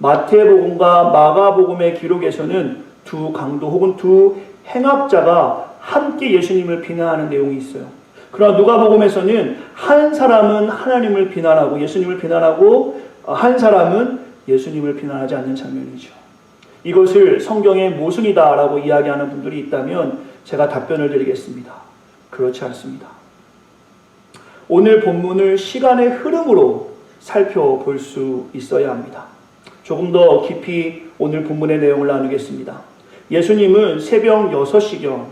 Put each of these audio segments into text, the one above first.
마태복음과 마가복음의 기록에서는 두 강도 혹은 두 행악자가 함께 예수님을 비난하는 내용이 있어요. 그러나 누가복음에서는 한 사람은 하나님을 비난하고 예수님을 비난하고 한 사람은 예수님을 비난하지 않는 장면이죠. 이것을 성경의 모순이다라고 이야기하는 분들이 있다면 제가 답변을 드리겠습니다. 그렇지 않습니다. 오늘 본문을 시간의 흐름으로 살펴볼 수 있어야 합니다. 조금 더 깊이 오늘 본문의 내용을 나누겠습니다. 예수님은 새벽 6시경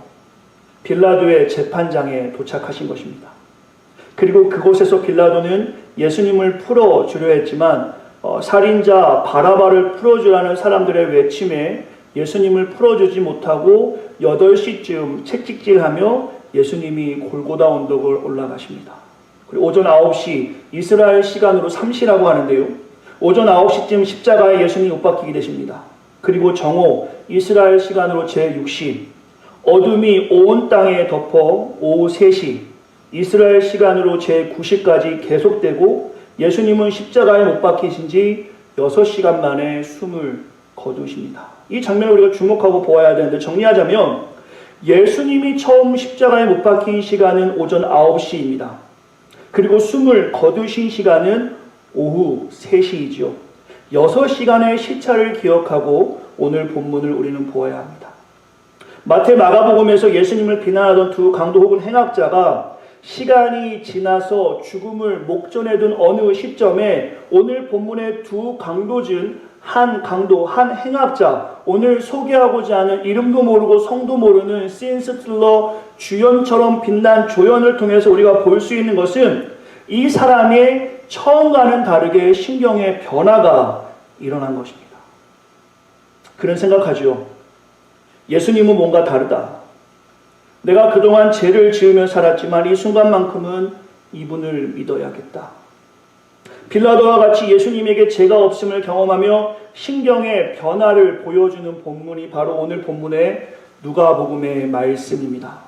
빌라도의 재판장에 도착하신 것입니다. 그리고 그곳에서 빌라도는 예수님을 풀어주려 했지만 살인자 바라바를 풀어주라는 사람들의 외침에 예수님을 풀어주지 못하고 8시쯤 채찍질하며 예수님이 골고다 언덕을 올라가십니다. 그리고 오전 9시 이스라엘 시간으로 3시라고 하는데요. 오전 9시쯤 십자가에 예수님이 못 박히게 되십니다. 그리고 정오 이스라엘 시간으로 제6시 어둠이 온 땅에 덮어 오후 3시 이스라엘 시간으로 제9시까지 계속되고 예수님은 십자가에 못 박히신 지 6시간 만에 숨을 거두십니다. 이 장면을 우리가 주목하고 보아야 되는데 정리하자면 예수님이 처음 십자가에 못 박힌 시간은 오전 9시입니다. 그리고 숨을 거두신 시간은 오후 3시이지요. 6시간의 시차를 기억하고 오늘 본문을 우리는 보아야 합니다. 마태 마가복음에서 예수님을 비난하던 두 강도 혹은 행악자가 시간이 지나서 죽음을 목전에 둔 어느 시점에 오늘 본문의 두 강도준 한 강도, 한 행악자, 오늘 소개하고자 하는 이름도 모르고 성도 모르는 신스틸러 주연처럼 빛난 조연을 통해서 우리가 볼 수 있는 것은 이 사람의 처음과는 다르게 심경의 변화가 일어난 것입니다. 그런 생각하죠. 예수님은 뭔가 다르다. 내가 그동안 죄를 지으며 살았지만 이 순간만큼은 이분을 믿어야겠다. 빌라도와 같이 예수님에게 죄가 없음을 경험하며 신경의 변화를 보여주는 본문이 바로 오늘 본문의 누가복음의 말씀입니다.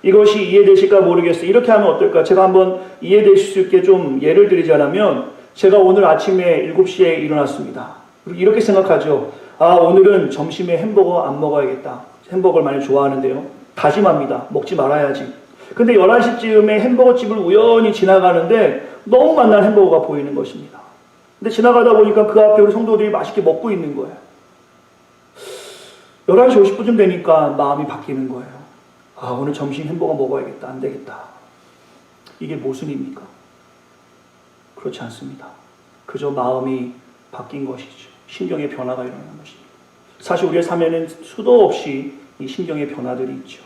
이것이 이해되실까 모르겠어요. 이렇게 하면 어떨까? 제가 한번 이해되실 수 있게 좀 예를 드리자면 제가 오늘 아침에 7시에 일어났습니다. 그리고 이렇게 생각하죠. 오늘은 점심에 햄버거 안 먹어야겠다. 햄버거를 많이 좋아하는데요. 다짐합니다. 먹지 말아야지. 근데 11시쯤에 햄버거집을 우연히 지나가는데 너무 맛난 햄버거가 보이는 것입니다. 근데 지나가다 보니까 그 앞에 우리 성도들이 맛있게 먹고 있는 거예요. 11시 50분쯤 되니까 마음이 바뀌는 거예요. 오늘 점심 햄버거 먹어야겠다. 안 되겠다. 이게 모순입니까? 그렇지 않습니다. 그저 마음이 바뀐 것이죠. 신경의 변화가 일어나는 것입니다. 사실 우리의 삶에는 수도 없이 이 신경의 변화들이 있죠.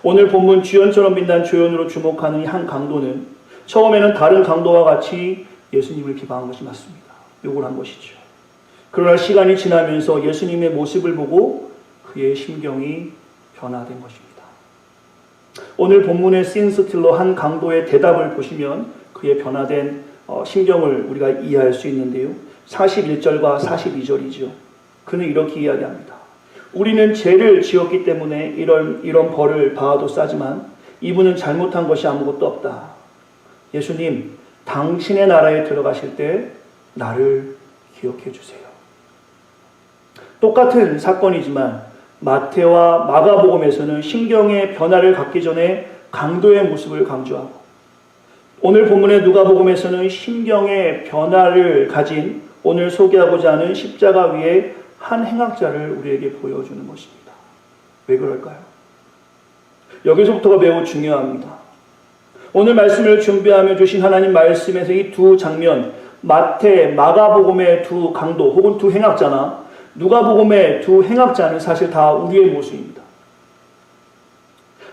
오늘 본문 주연처럼 빛난 조연으로 주목하는 이 한 강도는 처음에는 다른 강도와 같이 예수님을 비방한 것이 맞습니다. 욕을 한 것이죠. 그러나 시간이 지나면서 예수님의 모습을 보고 그의 심경이 변화된 것입니다. 오늘 본문의 신스틸러 한 강도의 대답을 보시면 그의 변화된 심경을 우리가 이해할 수 있는데요. 41절과 42절이죠. 그는 이렇게 이야기합니다. 우리는 죄를 지었기 때문에 이런 벌을 받아도 싸지만 이분은 잘못한 것이 아무것도 없다. 예수님, 당신의 나라에 들어가실 때 나를 기억해 주세요. 똑같은 사건이지만 마태와 마가복음에서는 신경의 변화를 갖기 전에 강도의 모습을 강조하고 오늘 본문의 누가복음에서는 신경의 변화를 가진 오늘 소개하고자 하는 십자가 위에 한 행악자를 우리에게 보여주는 것입니다. 왜 그럴까요? 여기서부터가 매우 중요합니다. 오늘 말씀을 준비하며 주신 하나님 말씀에서 이 두 장면, 마태, 마가복음의 두 강도 혹은 두 행악자나 누가복음의 두 행악자는 사실 다 우리의 모습입니다.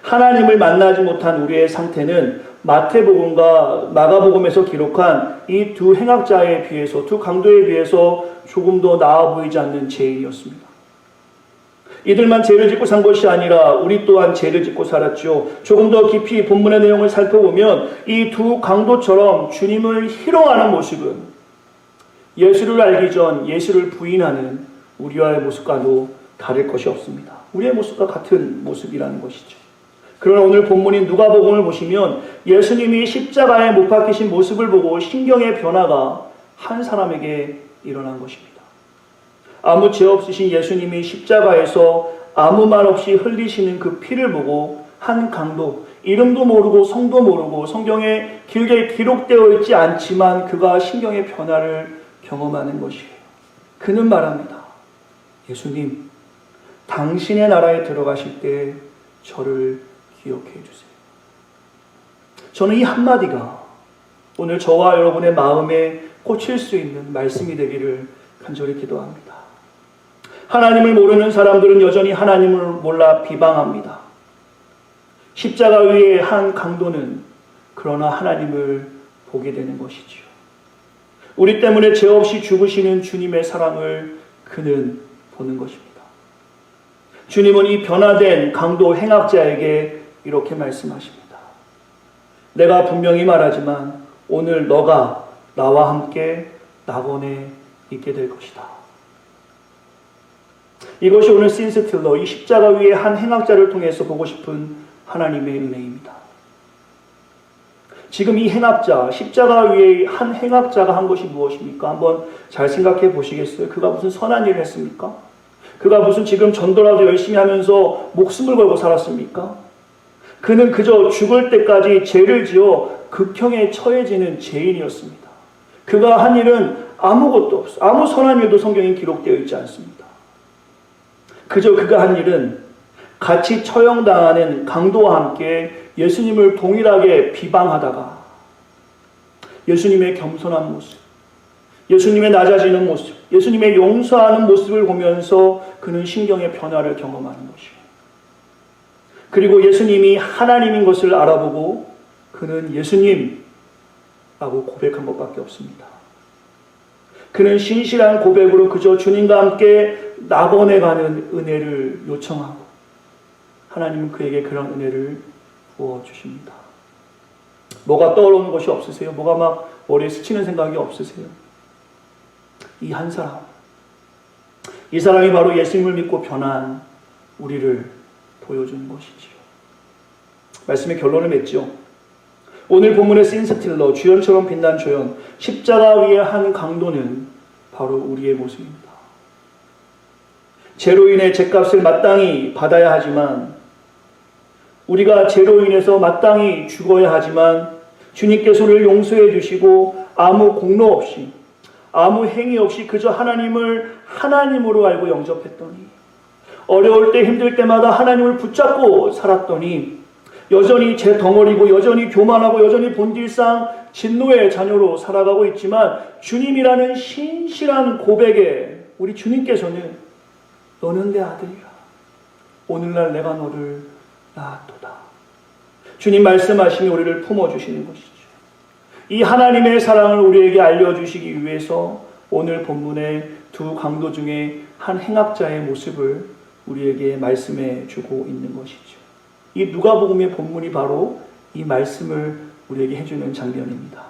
하나님을 만나지 못한 우리의 상태는 마태복음과 마가복음에서 기록한 이 두 행악자에 비해서, 두 강도에 비해서 조금 더 나아 보이지 않는 죄인이었습니다. 이들만 죄를 짓고 산 것이 아니라 우리 또한 죄를 짓고 살았죠. 조금 더 깊이 본문의 내용을 살펴보면 이 두 강도처럼 주님을 희롱하는 모습은 예수를 알기 전 예수를 부인하는 우리와의 모습과도 다를 것이 없습니다. 우리의 모습과 같은 모습이라는 것이죠. 그러나 오늘 본문인 누가복음을 보시면 예수님이 십자가에 못 박히신 모습을 보고 신경의 변화가 한 사람에게 일어난 것입니다. 아무 죄 없으신 예수님이 십자가에서 아무 말 없이 흘리시는 그 피를 보고 한 강도, 이름도 모르고 성도 모르고 성경에 길게 기록되어 있지 않지만 그가 심경의 변화를 경험하는 것이에요. 그는 말합니다. 예수님, 당신의 나라에 들어가실 때 저를 기억해 주세요. 저는 이 한마디가 오늘 저와 여러분의 마음에 꽂힐 수 있는 말씀이 되기를 간절히 기도합니다. 하나님을 모르는 사람들은 여전히 하나님을 몰라 비방합니다. 십자가 위의 한 강도는 그러나 하나님을 보게 되는 것이지요. 우리 때문에 죄 없이 죽으시는 주님의 사랑을 그는 보는 것입니다. 주님은 이 변화된 강도 행악자에게 이렇게 말씀하십니다. 내가 분명히 말하지만 오늘 너가 나와 함께 낙원에 있게 될 것이다. 이것이 오늘 신스틸러, 이 십자가 위의 한 행악자를 통해서 보고 싶은 하나님의 은혜입니다. 지금 이 행악자, 십자가 위의 한 행악자가 한 것이 무엇입니까? 한번 잘 생각해 보시겠어요? 그가 무슨 선한 일을 했습니까? 그가 무슨 지금 전도라도 열심히 하면서 목숨을 걸고 살았습니까? 그는 그저 죽을 때까지 죄를 지어 극형에 처해지는 죄인이었습니다. 그가 한 일은 아무것도 없어. 아무 선한 일도 성경에 기록되어 있지 않습니다. 그저 그가 한 일은 같이 처형당하는 강도와 함께 예수님을 동일하게 비방하다가 예수님의 겸손한 모습, 예수님의 낮아지는 모습, 예수님의 용서하는 모습을 보면서 그는 심경의 변화를 경험하는 것이에요. 그리고 예수님이 하나님인 것을 알아보고 그는 예수님라고 고백한 것밖에 없습니다. 그는 신실한 고백으로 그저 주님과 함께 낙원에 가는 은혜를 요청하고 하나님은 그에게 그런 은혜를 부어주십니다. 뭐가 떠오르는 것이 없으세요? 뭐가 막 머리에 스치는 생각이 없으세요? 이 한 사람, 이 사람이 바로 예수님을 믿고 변한 우리를 보여주는 것이지요. 말씀의 결론을 맺죠. 오늘 본문의 신스틸러, 주연처럼 빛난 조연, 십자가 위의 한 강도는 바로 우리의 모습입니다. 죄로 인해 죄값을 마땅히 받아야 하지만, 우리가 죄로 인해서 마땅히 죽어야 하지만 주님께서 우리를 용서해 주시고 아무 공로 없이, 아무 행위 없이 그저 하나님을 하나님으로 알고 영접했더니, 어려울 때 힘들 때마다 하나님을 붙잡고 살았더니 여전히 제 덩어리고 여전히 교만하고 여전히 본질상 진노의 자녀로 살아가고 있지만 주님이라는 신실한 고백에 우리 주님께서는 너는 내 아들이라, 오늘날 내가 너를 낳았도다. 주님 말씀하시니 우리를 품어주시는 것이죠. 이 하나님의 사랑을 우리에게 알려주시기 위해서 오늘 본문의 두 강도 중에 한 행악자의 모습을 우리에게 말씀해 주고 있는 것이죠. 이 누가복음의 본문이 바로 이 말씀을 우리에게 해주는 장면입니다.